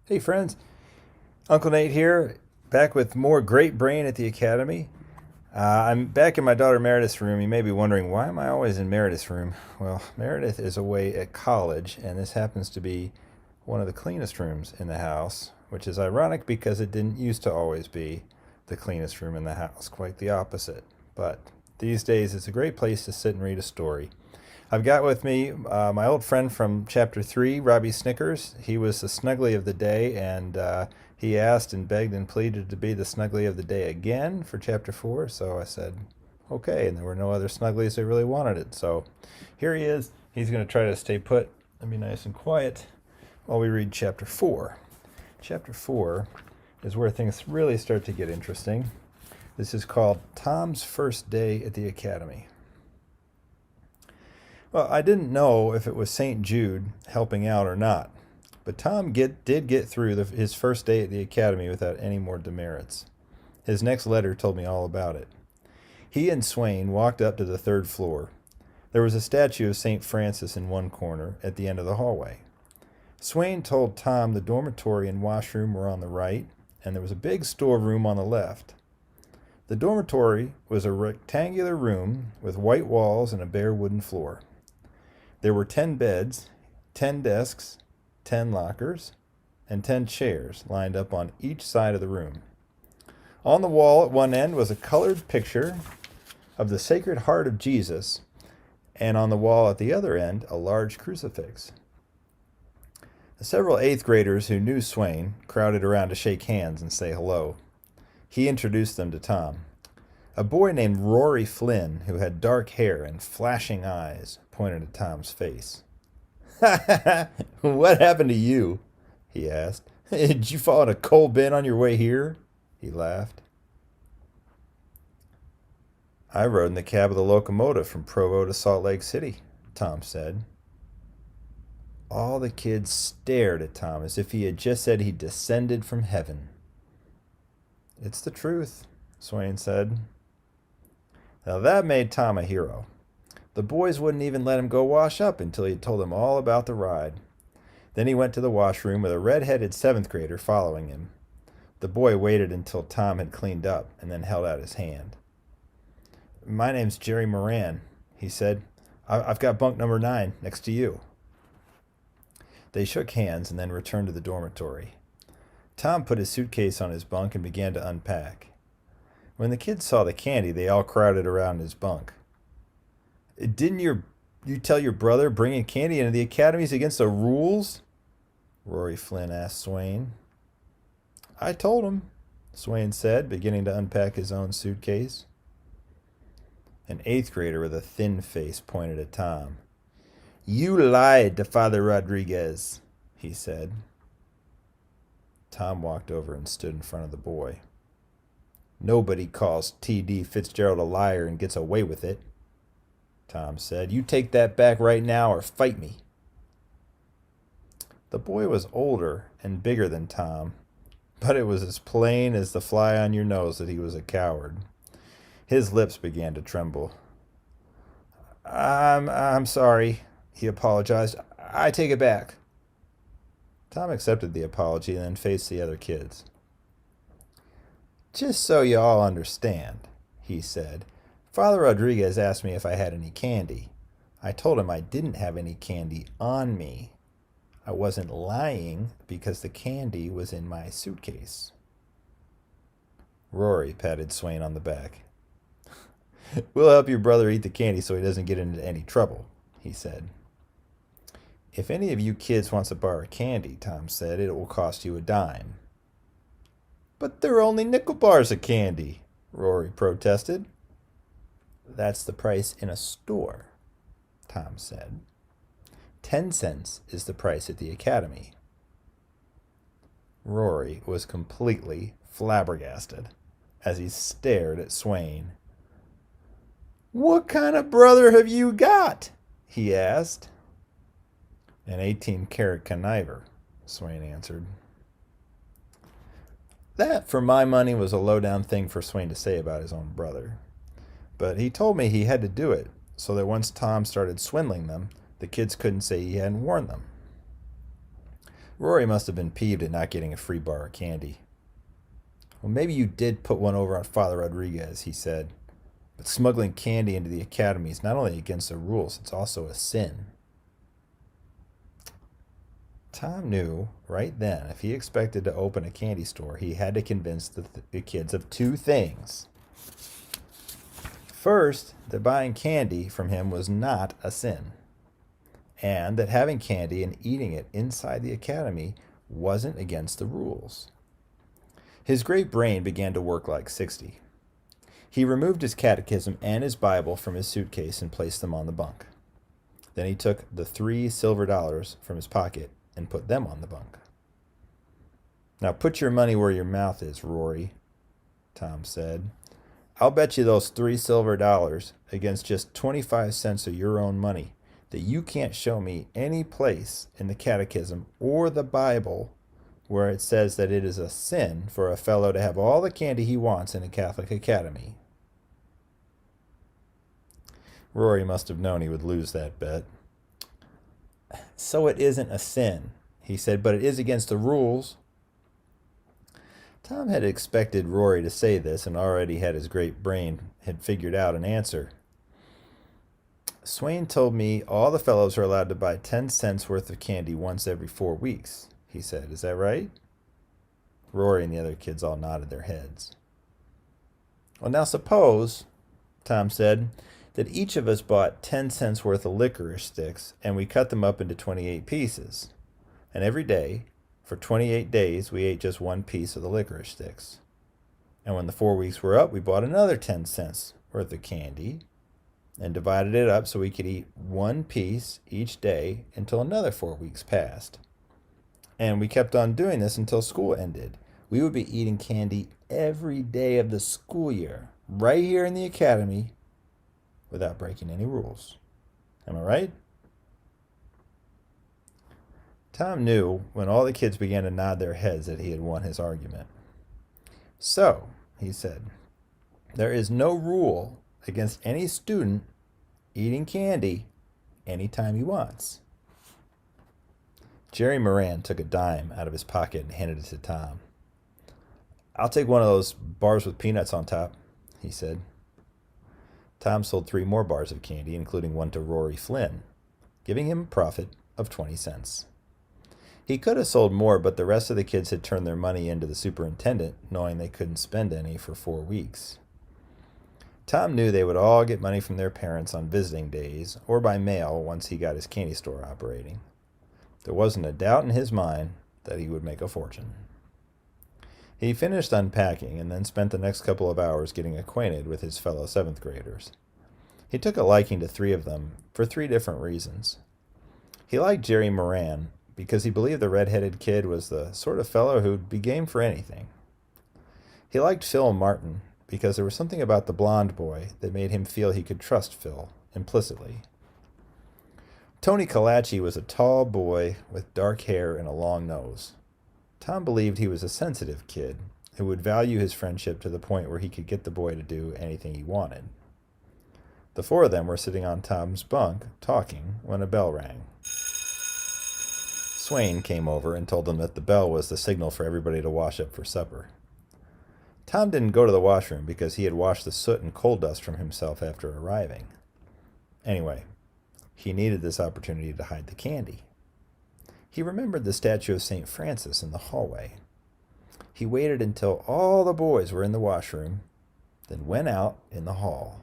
Hey friends, Uncle Nate here, back with more Great Brain at the Academy. I'm back in my daughter Meredith's room. You may be wondering, why am I always in Meredith's room? Well, Meredith is away at college, and this happens to be one of the cleanest rooms in the house, which is ironic because it didn't used to always be the cleanest room in the house, quite the opposite. But these days, it's a great place to sit and read a story. I've got with me my old friend from Chapter 3, Robbie Snickers. He was the snuggly of the day, and he asked and begged and pleaded to be the snuggly of the day again for Chapter 4. So I said, okay, and there were no other snugglies that really wanted it. So here he is. He's going to try to stay put and be nice and quiet while we read Chapter 4. Chapter 4 is where things really start to get interesting. This is called Tom's First Day at the Academy. Well, I didn't know if it was St. Jude helping out or not, but Tom did get through his first day at the academy without any more demerits. His next letter told me all about it. He and Swain walked up to the third floor. There was a statue of St. Francis in one corner at the end of the hallway. Swain told Tom the dormitory and washroom were on the right, and there was a big storeroom on the left. The dormitory was a rectangular room with white walls and a bare wooden floor. There were 10 beds, 10 desks, 10 lockers, and 10 chairs lined up on each side of the room. On the wall at one end was a colored picture of the Sacred Heart of Jesus, and on the wall at the other end, a large crucifix. Several eighth graders who knew Swain crowded around to shake hands and say hello. He introduced them to Tom. A boy named Rory Flynn, who had dark hair and flashing eyes, pointed at Tom's face. "What happened to you?" he asked. "Did you fall in a coal bin on your way here?" He laughed. "I rode in the cab of the locomotive from Provo to Salt Lake City," Tom said. All the kids stared at Tom as if he had just said he descended from heaven. "It's the truth," Swain said. Now that made Tom a hero. The boys wouldn't even let him go wash up until he had told them all about the ride. Then he went to the washroom with a red-headed seventh grader following him. The boy waited until Tom had cleaned up and then held out his hand. "My name's Jerry Moran," he said. "I've got bunk number 9 next to you." They shook hands and then returned to the dormitory. Tom put his suitcase on his bunk and began to unpack. When the kids saw the candy, they all crowded around his bunk. "Didn't you tell your brother bringing candy into the academy is against the rules?" Rory Flynn asked Swain. "I told him," Swain said, beginning to unpack his own suitcase. An eighth grader with a thin face pointed at Tom. "You lied to Father Rodriguez," he said. Tom walked over and stood in front of the boy. "Nobody calls T.D. Fitzgerald a liar and gets away with it," Tom said. "You take that back right now or fight me." The boy was older and bigger than Tom, but it was as plain as the fly on your nose that he was a coward. His lips began to tremble. I'm sorry," he apologized. "I take it back." Tom accepted the apology and then faced the other kids. "Just so you all understand," he said, "Father Rodriguez asked me if I had any candy. I told him I didn't have any candy on me. I wasn't lying because the candy was in my suitcase." Rory patted Swain on the back. "We'll help your brother eat the candy so he doesn't get into any trouble," he said. "If any of you kids wants a bar of candy," Tom said, "it will cost you a dime." "But they're only nickel bars of candy," Rory protested. "That's the price in a store," Tom said. 10 cents is the price at the academy." Rory was completely flabbergasted as he stared at Swain. "What kind of brother have you got?" he asked. "An 18-karat conniver," Swain answered. That, for my money, was a low-down thing for Swain to say about his own brother. But he told me he had to do it, so that once Tom started swindling them, the kids couldn't say he hadn't warned them. Rory must have been peeved at not getting a free bar of candy. Well, maybe you did put one over on Father Rodriguez, he said. But smuggling candy into the academy is not only against the rules, it's also a sin. Tom knew right then if he expected to open a candy store, he had to convince the kids of two things. First, that buying candy from him was not a sin, and that having candy and eating it inside the academy wasn't against the rules. His great brain began to work like 60. He removed his catechism and his Bible from his suitcase and placed them on the bunk. Then he took the $3 silver from his pocket and put them on the bunk. Now put your money where your mouth is, Rory, Tom said. I'll bet you those $3 silver against just 25 cents of your own money that you can't show me any place in the catechism or the Bible where it says that it is a sin for a fellow to have all the candy he wants in a Catholic academy. Rory must have known he would lose that bet. So it isn't a sin, he said, but it is against the rules. Tom had expected Rory to say this and already had his great brain had figured out an answer. Swain told me all the fellows are allowed to buy 10 cents worth of candy once every 4 weeks, he said. Is that right? Rory and the other kids all nodded their heads. Well, now suppose, Tom said, that each of us bought 10 cents worth of licorice sticks and we cut them up into 28 pieces. And every day, for 28 days, we ate just one piece of the licorice sticks. And when the 4 weeks were up, we bought another 10 cents worth of candy and divided it up so we could eat one piece each day until another 4 weeks passed. And we kept on doing this until school ended. We would be eating candy every day of the school year, right here in the academy, without breaking any rules. Am I right? Tom knew when all the kids began to nod their heads that he had won his argument. So, he said, there is no rule against any student eating candy anytime he wants. Jerry Moran took a dime out of his pocket and handed it to Tom. I'll take one of those bars with peanuts on top, he said. Tom sold 3 more bars of candy, including one to Rory Flynn, giving him a profit of 20 cents. He could have sold more, but the rest of the kids had turned their money into the superintendent, knowing they couldn't spend any for 4 weeks. Tom knew they would all get money from their parents on visiting days or by mail once he got his candy store operating. There wasn't a doubt in his mind that he would make a fortune. He finished unpacking and then spent the next couple of hours getting acquainted with his fellow 7th graders. He took a liking to 3 of them for 3 different reasons. He liked Jerry Moran because he believed the red-headed kid was the sort of fellow who'd be game for anything. He liked Phil Martin because there was something about the blonde boy that made him feel he could trust Phil implicitly. Tony Kalachi was a tall boy with dark hair and a long nose. Tom believed he was a sensitive kid who would value his friendship to the point where he could get the boy to do anything he wanted. The 4 of them were sitting on Tom's bunk talking when a bell rang. Swain came over and told them that the bell was the signal for everybody to wash up for supper. Tom didn't go to the washroom because he had washed the soot and coal dust from himself after arriving. Anyway, he needed this opportunity to hide the candy. He remembered the statue of St. Francis in the hallway. He waited until all the boys were in the washroom, then went out in the hall.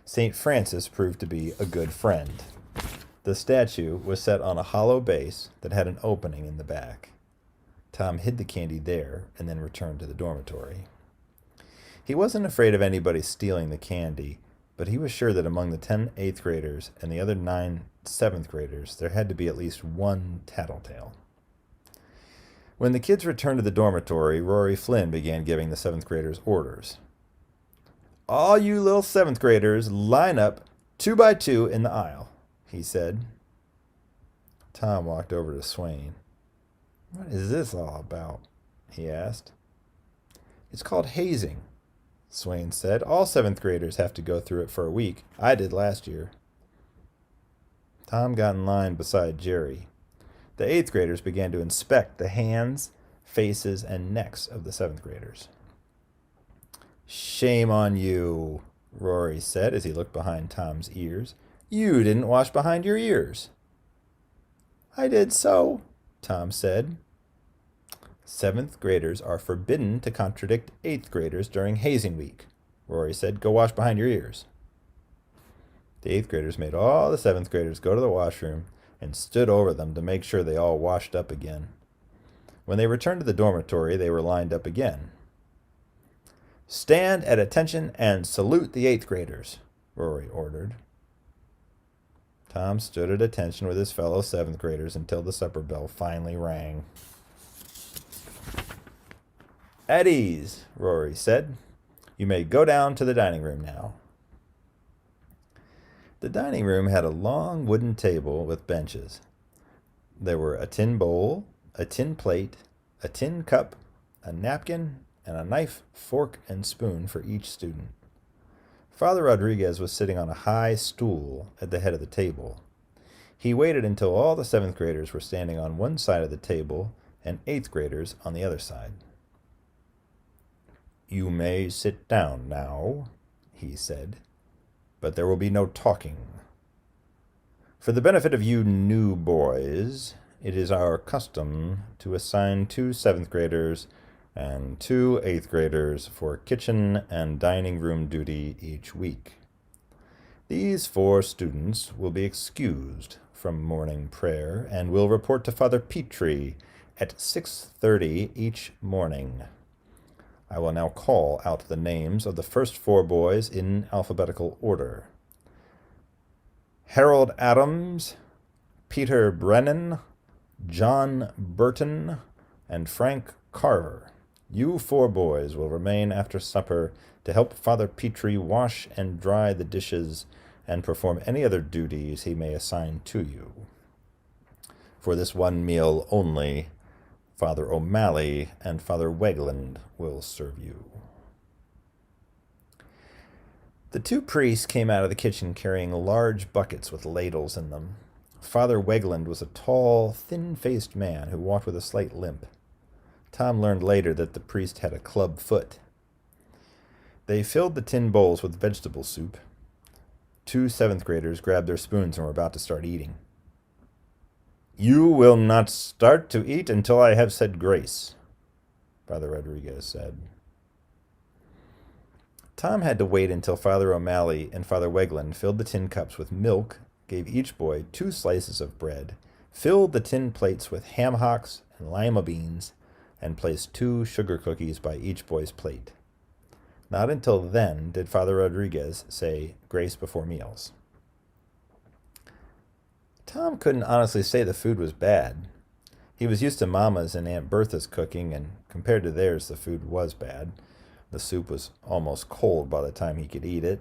St. Francis proved to be a good friend. The statue was set on a hollow base that had an opening in the back. Tom hid the candy there and then returned to the dormitory. He wasn't afraid of anybody stealing the candy, but he was sure that among the 10 8th graders and the other 9 7th graders, there had to be at least one tattletale. When the kids returned to the dormitory, Rory Flynn began giving the 7th graders orders. All you little 7th graders, line up 2 by 2 in the aisle, he said. Tom walked over to Swain. What is this all about? He asked. It's called hazing, Swain said. All 7th graders have to go through it for a week. I did last year. Tom got in line beside Jerry. The 8th graders began to inspect the hands, faces, and necks of the 7th graders. "Shame on you," Rory said as he looked behind Tom's ears. "You didn't wash behind your ears." "I did so," Tom said. "7th graders are forbidden to contradict 8th graders during hazing week," Rory said. "Go wash behind your ears." The 8th graders made all the 7th graders go to the washroom and stood over them to make sure they all washed up again. When they returned to the dormitory, they were lined up again. "Stand at attention and salute the 8th graders," Rory ordered. Tom stood at attention with his fellow 7th graders until the supper bell finally rang. "At ease," Rory said. "You may go down to the dining room now." The dining room had a long wooden table with benches. There were a tin bowl, a tin plate, a tin cup, a napkin, and a knife, fork, and spoon for each student. Father Rodriguez was sitting on a high stool at the head of the table. He waited until all the 7th graders were standing on one side of the table and 8th graders on the other side. "You may sit down now," he said, "but there will be no talking. For the benefit of you new boys, it is our custom to assign 2 7th graders and 2 8th graders for kitchen and dining room duty each week. These 4 students will be excused from morning prayer and will report to Father Petrie at 6:30 each morning. I will now call out the names of the first 4 boys in alphabetical order. Harold Adams, Peter Brennan, John Burton, and Frank Carver. You 4 boys will remain after supper to help Father Petrie wash and dry the dishes and perform any other duties he may assign to you. For this one meal only, Father O'Malley and Father Wegland will serve you." The 2 priests came out of the kitchen carrying large buckets with ladles in them. Father Wegland was a tall, thin-faced man who walked with a slight limp. Tom learned later that the priest had a club foot. They filled the tin bowls with vegetable soup. 2 7th graders grabbed their spoons and were about to start eating. "You will not start to eat until I have said grace," Father Rodriguez said. Tom had to wait until Father O'Malley and Father Wegland filled the tin cups with milk, gave each boy 2 slices of bread, filled the tin plates with ham hocks and lima beans, and placed 2 sugar cookies by each boy's plate. Not until then did Father Rodriguez say grace before meals. Tom couldn't honestly say the food was bad. He was used to Mama's and Aunt Bertha's cooking, and compared to theirs, the food was bad. The soup was almost cold by the time he could eat it,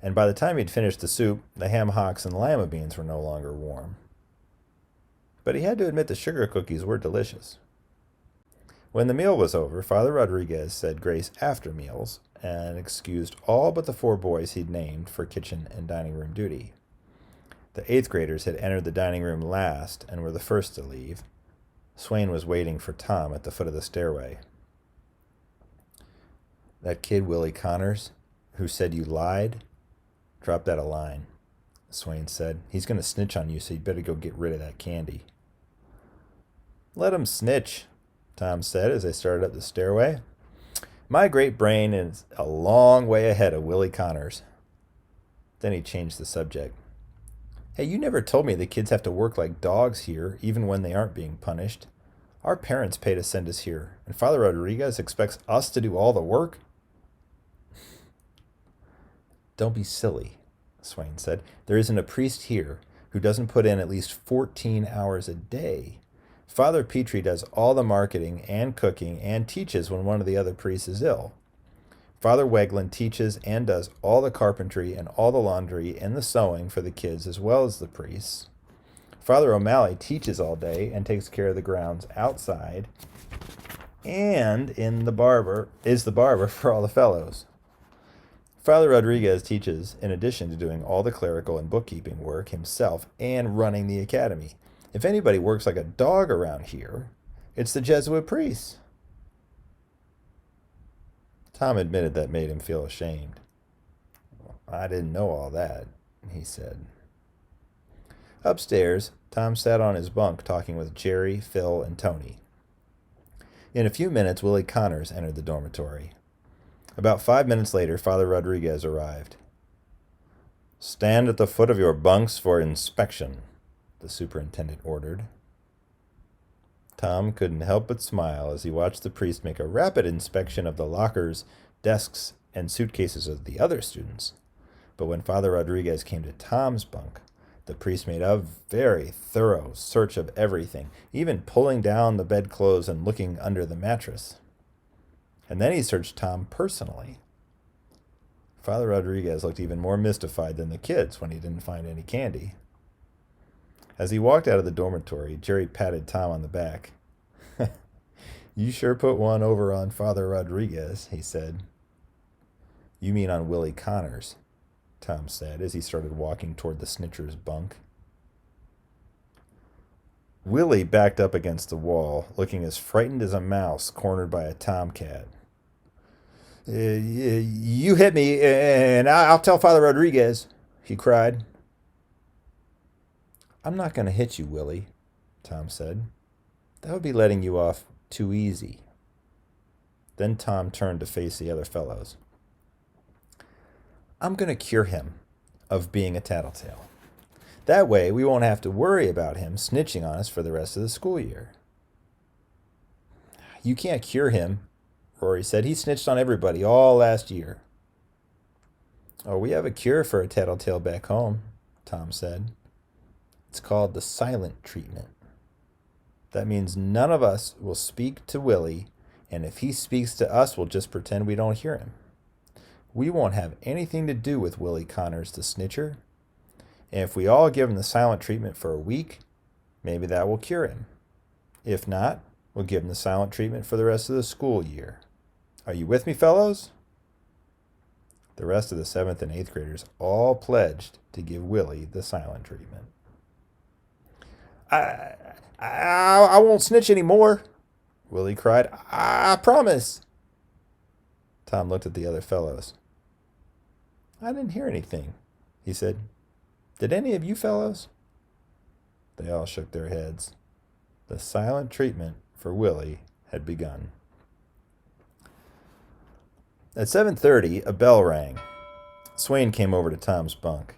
and by the time he'd finished the soup, the ham hocks and lima beans were no longer warm. But he had to admit the sugar cookies were delicious. When the meal was over, Father Rodriguez said grace after meals and excused all but the 4 boys he'd named for kitchen and dining room duty. The 8th graders had entered the dining room last and were the first to leave. Swain was waiting for Tom at the foot of the stairway. "That kid, Willie Connors, who said you lied, dropped that a line," Swain said. "He's going to snitch on you, so you better go get rid of that candy." "Let him snitch," Tom said as they started up the stairway. "My great brain is a long way ahead of Willie Connors." Then he changed the subject. "Hey, you never told me the kids have to work like dogs here, even when they aren't being punished. Our parents pay to send us here, and Father Rodriguez expects us to do all the work?" "Don't be silly," Swain said. "There isn't a priest here who doesn't put in at least 14 hours a day. Father Petrie does all the marketing and cooking and teaches when one of the other priests is ill. Father Wegland teaches and does all the carpentry and all the laundry and the sewing for the kids as well as the priests. Father O'Malley teaches all day and takes care of the grounds outside and is the barber for all the fellows. Father Rodriguez teaches in addition to doing all the clerical and bookkeeping work himself and running the academy. If anybody works like a dog around here, it's the Jesuit priests. Tom admitted that made him feel ashamed. I didn't know all that, he said. Upstairs, Tom sat on his bunk talking with Jerry, Phil, and Tony. In a few minutes, Willie Connors entered the dormitory. About 5 minutes later, Father Rodriguez arrived. "Stand at the foot of your bunks for inspection," the superintendent ordered. Tom couldn't help but smile as he watched the priest make a rapid inspection of the lockers, desks, and suitcases of the other students. But when Father Rodriguez came to Tom's bunk, the priest made a very thorough search of everything, even pulling down the bedclothes and looking under the mattress. And then he searched Tom personally. Father Rodriguez looked even more mystified than the kids when he didn't find any candy. As he walked out of the dormitory, Jerry patted Tom on the back. "You sure put one over on Father Rodriguez," he said. "You mean on Willie Connors," Tom said as he started walking toward the snitcher's bunk. Willie backed up against the wall, looking as frightened as a mouse cornered by a tomcat. You hit me, and I'll tell Father Rodriguez," he cried. "I'm not going to hit you, Willie," Tom said. "That would be letting you off too easy." Then Tom turned to face the other fellows. "I'm going to cure him of being a tattletale. That way we won't have to worry about him snitching on us for the rest of the school year." "You can't cure him," Rory said. "He snitched on everybody all last year." "Oh, we have a cure for a tattletale back home," Tom said. "It's called the silent treatment. That means none of us will speak to Willie, and if he speaks to us, we'll just pretend we don't hear him. We won't have anything to do with Willie Connors, the snitcher. And if we all give him the silent treatment for a week, maybe that will cure him. If not, we'll give him the silent treatment for the rest of the school year. Are you with me, fellows?" The rest of the 7th and 8th graders all pledged to give Willie the silent treatment. I won't snitch anymore," Willie cried. "I promise." Tom looked at the other fellows. "I didn't hear anything," he said. "Did any of you fellows?" They all shook their heads. The silent treatment for Willie had begun. At 7:30, a bell rang. Swain came over to Tom's bunk.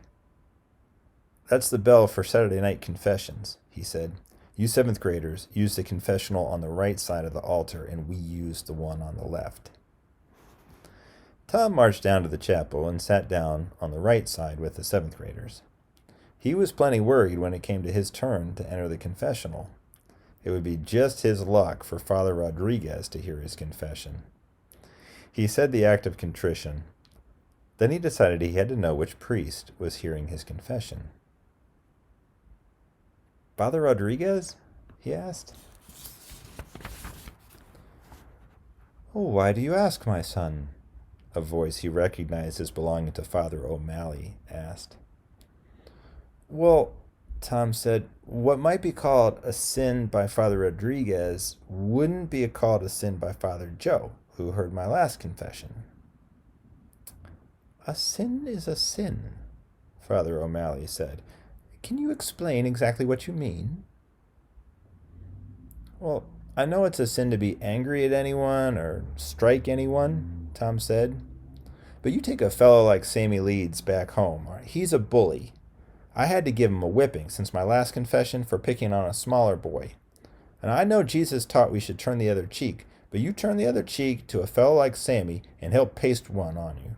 "That's the bell for Saturday night confessions," he said. "You 7th graders use the confessional on the right side of the altar, and we use the one on the left." Tom marched down to the chapel and sat down on the right side with the 7th graders. He was plenty worried when it came to his turn to enter the confessional. It would be just his luck for Father Rodriguez to hear his confession. He said the act of contrition. Then he decided he had to know which priest was hearing his confession. "Father Rodriguez?" he asked. "Oh, why do you ask, my son?" a voice he recognized as belonging to Father OMalley asked. "Well," Tom said, "what might be called a sin by Father Rodriguez wouldn't be called a sin by Father Joe, who heard my last confession." "A sin is a sin," Father OMalley said. "Can you explain exactly what you mean?" "Well, I know it's a sin to be angry at anyone or strike anyone," Tom said. "But you take a fellow like Sammy Leeds back home. He's a bully. I had to give him a whipping since my last confession for picking on a smaller boy. And I know Jesus taught we should turn the other cheek, but you turn the other cheek to a fellow like Sammy, and he'll paste one on you.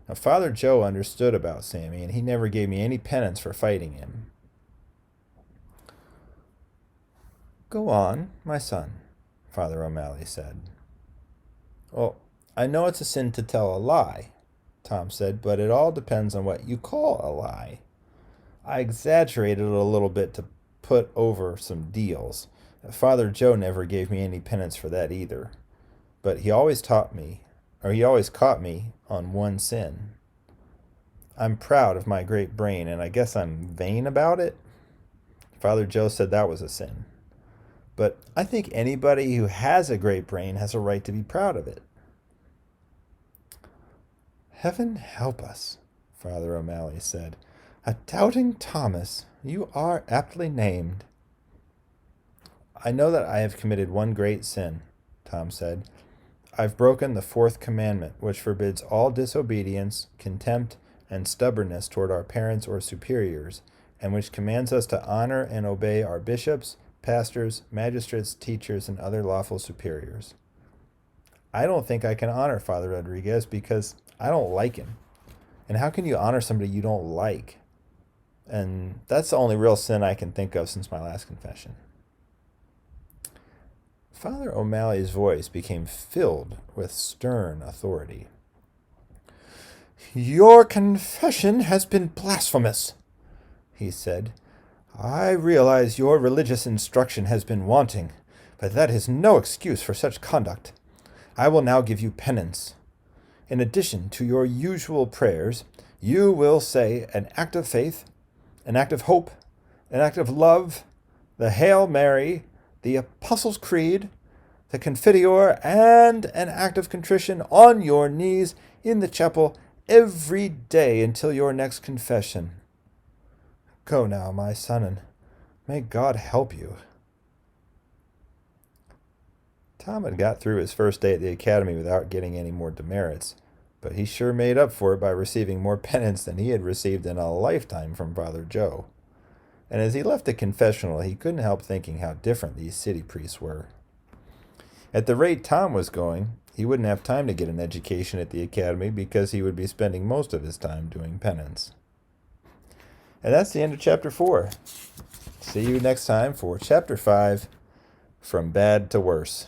Now, Father Joe understood about Sammy, and he never gave me any penance for fighting him." "Go on, my son," Father OMalley said. "Well, I know it's a sin to tell a lie," Tom said, "but it all depends on what you call a lie. I exaggerated it a little bit to put over some deals. Father Joe never gave me any penance for that either. But he always caught me on one sin. I'm proud of my great brain, and I guess I'm vain about it. Father Joe said that was a sin. But I think anybody who has a great brain has a right to be proud of it. Heaven help us, Father OMalley said. A doubting Thomas, you are aptly named. I know that I have committed one great sin, Tom said. I've broken the fourth commandment, which forbids all disobedience, contempt, and stubbornness toward our parents or superiors, and which commands us to honor and obey our bishops, pastors, magistrates, teachers, and other lawful superiors. I don't think I can honor Father Rodriguez because I don't like him. And how can you honor somebody you don't like? And that's the only real sin I can think of since my last confession. Father OMalley's voice became filled with stern authority. Your confession has been blasphemous, he said. I realize your religious instruction has been wanting, but that is no excuse for such conduct. I will now give you penance. In addition to your usual prayers, you will say an act of faith, an act of hope, an act of love, the Hail Mary, the Apostles' Creed, the Confiteor, and an act of contrition on your knees in the chapel every day until your next confession. Go now, my son, and may God help you. Tom had got through his first day at the academy without getting any more demerits, but he sure made up for it by receiving more penance than he had received in a lifetime from Father Joe. And as he left the confessional, he couldn't help thinking how different these city priests were. At the rate Tom was going, he wouldn't have time to get an education at the academy because he would be spending most of his time doing penance. And that's the end of Chapter 4. See you next time for Chapter 5, From Bad to Worse.